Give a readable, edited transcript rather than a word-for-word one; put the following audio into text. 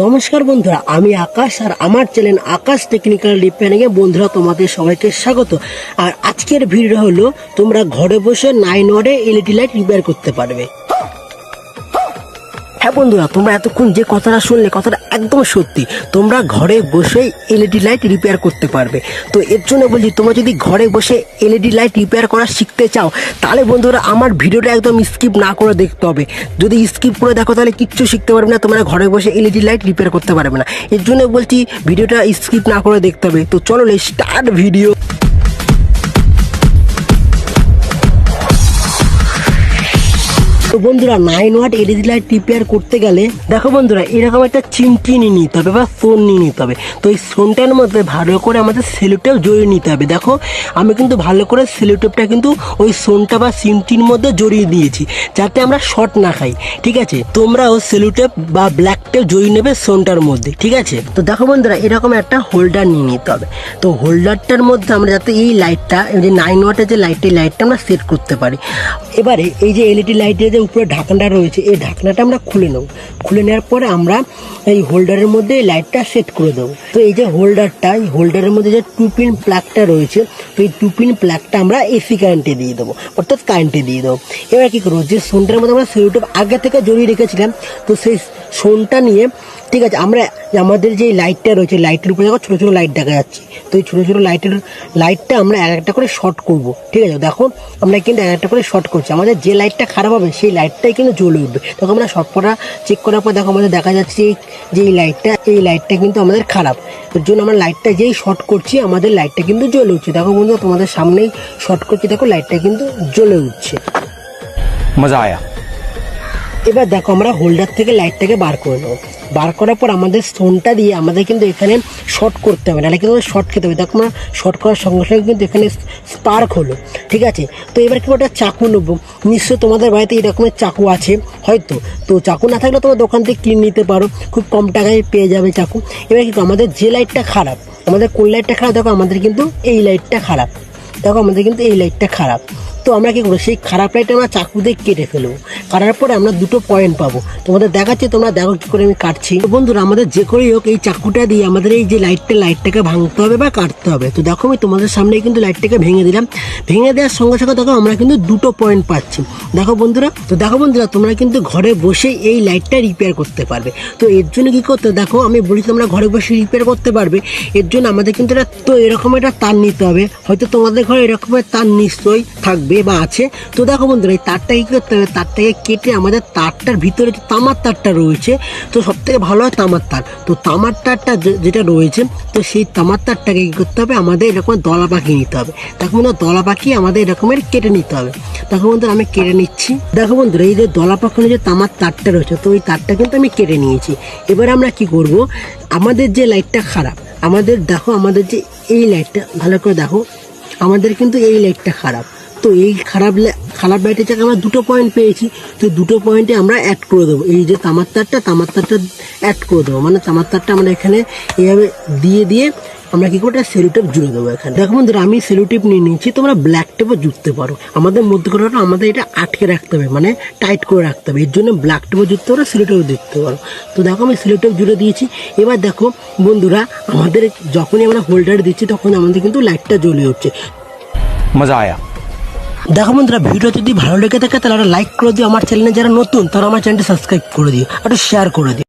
নমস্কার বন্ধুরা, আমি আকাশ আর আমার চ্যানেল আকাশ টেকনিক্যাল রিপেয়ারিং এ বন্ধুরা তোমাদের সবাইকে স্বাগত। আর আজকের ভিডিও হলো তোমরা ঘরে বসে 9 ওয়াটে এলইডি লাইট রিপেয়ার করতে পারবে। হ্যাঁ বন্ধুরা, তোমরা এতক্ষণ যে কথাটা শুনলে কথাটা একদম সত্যি। তোমরা ঘরে বসেই এলইডি লাইট রিপেয়ার করতে পারবে। তো এর জন্য বলছি, তোমরা যদি ঘরে বসে এলইডি লাইট রিপেয়ার করা শিখতে চাও তাহলে বন্ধুরা আমার ভিডিওটা একদম স্কিপ না করে দেখতে হবে। যদি স্কিপ করে দেখো তাহলে কিচ্ছু শিখতে পারবে না, তোমরা ঘরে বসে এলইডি লাইট রিপেয়ার করতে পারবে না। এর জন্য বলছি ভিডিওটা স্কিপ না করে দেখতে হবে। তো চলো স্টার্ট ভিডিও। তো বন্ধুরা 9 ওয়াট এলইডি লাইট রিপেয়ার করতে গেলে দেখো বন্ধুরা এরকম একটা চিমটি নিয়ে নিতে হবে বা সোন নিয়ে নিতে হবে। তো এই সোনটার মধ্যে ভালো করে আমাদের সেলোটেপ জড়িয়ে নিতে হবে। দেখো আমি কিন্তু ভালো করে সেলোটেপটা কিন্তু ওই সোনটা বা চিমটির মধ্যে জড়িয়ে দিয়েছি যাতে আমরা শর্ট না খাই। ঠিক আছে, তোমরাও সেলোটেপ বা ব্ল্যাক টেপ জড়িয়ে নেবে সোনটার মধ্যে। ঠিক আছে, তো দেখো বন্ধুরা এরকম একটা হোল্ডার নিয়ে নিতে হবে। তো হোল্ডারটার মধ্যে আমরা যাতে এই লাইটটা, এই যে 9 ওয়াটের যে লাইটটা আমরা সেট করতে পারি। এবারে এই যে এলইডি লাইটের যে উপরে ঢাকনাটা রয়েছে এই ঢাকনাটা আমরা খুলে নেব। খুলে নেওয়ার পরে আমরা এই হোল্ডারের মধ্যে এই লাইটটা সেট করে দেবো। তো এই যে হোল্ডারটা, এই হোল্ডারের মধ্যে যে 2 পিন প্লাগটা রয়েছে, তো এই 2 পিন প্লাগটা আমরা এসি কারেন্টে দিয়ে দেবো, অর্থাৎ কারেন্টে দিয়ে দেবো। এবার কী করবো, যে সোনটার মধ্যে আমরা সেলোটেপ আগে থেকে জড়িয়ে রেখেছিলাম, তো সেই সোনটা নিয়ে, ঠিক আছে, আমরা আমাদের যে লাইটটা রয়েছে লাইটের উপরে দেখো ছোটো ছোটো লাইট দেখা যাচ্ছে, তো এই ছোটো ছোটো লাইটটা আমরা এক একটা করে শর্ট করব। ঠিক আছে, দেখো আমরা কিন্তু এক একটা করে শর্ট করছি। আমাদের যে লাইটটা খারাপ হবে সেই লাইটটাই কিন্তু জ্বলে উঠবে। তখন আমরা শর্ট করা চেক করার পর দেখো আমাদের দেখা যাচ্ছে যে এই লাইটটা কিন্তু আমাদের খারাপ। এর জন্য আমরা লাইটটা যেই শর্ট করছি আমাদের লাইটটা কিন্তু জ্বলে উঠছে। দেখো বন্ধুরা তোমাদের সামনেই শর্ট করছি, দেখো লাইটটা কিন্তু জ্বলে উঠছে। মজা আয়া। এবার দেখো আমরা হোল্ডার থেকে লাইটটাকে বার করে নেবো। বার করার পর আমাদের স্টোনটা দিয়ে আমাদের কিন্তু এখানে শর্ট করতে হবে, নাহলে কিন্তু শর্ট খেতে হবে। দেখো আমরা শর্ট করার সঙ্গে সঙ্গে কিন্তু এখানে স্পার্ক হলো। ঠিক আছে, তো এবার কি ওটা চাকু নেবো। নিশ্চয়ই তোমাদের বাড়িতে এই রকমের চাকু আছে হয়তো, তো চাকু না থাকলে তোমার দোকান থেকে কিনে নিতে পারো, খুব কম টাকায় পেয়ে যাবে চাকু। এবার কি আমাদের যে লাইটটা খারাপ, আমাদের কোন লাইটটা খারাপ, দেখো আমাদের কিন্তু এই লাইটটা খারাপ। দেখো আমাদের কিন্তু এই লাইটটা খারাপ। তো আমরা কী করবো, সেই খারাপ লাইটটা আমরা চাকু দিয়ে কেটে ফেলবো। কাটার পরে আমরা 2টো পয়েন্ট পাবো। তোমাদের দেখাচ্ছি, তোমরা দেখো কী করে আমি কাটছি। তো বন্ধুরা আমাদের যে করেই হোক এই চাকুটা দিয়ে আমাদের এই যে লাইটটাকে ভাঙতে হবে বা কাটতে হবে। তো দেখো আমি তোমাদের সামনেই কিন্তু লাইটটাকে ভেঙে দিলাম। ভেঙে দেওয়ার সঙ্গে সঙ্গে দেখো আমরা কিন্তু 2টো পয়েন্ট পাচ্ছি। দেখো বন্ধুরা, তোমরা কিন্তু ঘরে বসে এই লাইটটা রিপেয়ার করতে পারবে। তো এর জন্য কী করতে, দেখো আমি বলি তোমরা ঘরে বসে রিপেয়ার করতে পারবে। এর জন্য আমাদের কিন্তু এরকম একটা তার নিতে হবে। হয়তো তোমাদের ঘরে এরকমের তার নিশ্চয়ই থাকবে বা আছে। তো দেখো বন্ধুরা এই তারটাকে কী করতে হবে, তারটাকে কেটে আমাদের তারটার ভিতরে যে তামার তারটা রয়েছে, তো সব থেকে ভালো হয় তামার তার। তো তামার তারটা যেটা রয়েছে, তো সেই তামার তারটাকে কী করতে হবে, আমাদের এরকম দলা পাখি নিতে হবে। দেখো বন্ধুরা দলা পাখি আমাদের এরকমের কেটে নিতে হবে। দেখো বন্ধুরা আমি কেটে নিচ্ছি। দেখো বন্ধুরা এই যে দলা পাখানো যে তামার তারটা রয়েছে, তো ওই তারটা কিন্তু আমি কেটে নিয়েছি। এবার আমরা কি করব, আমাদের যে লাইটটা খারাপ, আমাদের দেখো আমাদের যে এই লাইটটা ভালো করে দেখো, আমাদের কিন্তু এই লাইটটা খারাপ। তো এই খারাপ লাইটের জায়গায় আমরা 2টো পয়েন্ট পেয়েছি। তো 2টো পয়েন্টে আমরা অ্যাড করে দেবো এই যে তামার তারটা অ্যাড করে দেবো। মানে তামার তারটা আমরা এখানে এইভাবে দিয়ে আমরা কী করবো, সেলোটেপ জুড়ে দেবো এখানে। দেখো বন্ধুরা আমি সেলোটেপ নিয়ে নিয়েছি, তোমরা ব্ল্যাক টেপও জুড়তে পারো। আমাদের মধ্যখানটা আমাদের এটা আটকে রাখতে হবে, মানে টাইট করে রাখতে হবে। এর জন্য ব্ল্যাক টেপও জুড়তে পারো, সেলোটেপও জুড়তে পারো। তো দেখো আমি সেলোটেপ জুড়ে দিয়েছি। এবার দেখো বন্ধুরা আমাদের যখনই আমরা হোল্ডার দিচ্ছি তখন আমাদের কিন্তু লাইটটা জ্বলে উঠছে। মজা আয়া। দেখো বন্ধুরা ভিডিও যদি ভালো লেগে থাকে তাহলে লাইক করে দিও। আমার চ্যানেলে যারা নতুন তারা আমার চ্যানেলটা সাবস্ক্রাইব করে দিও, একটু শেয়ার করে দিও।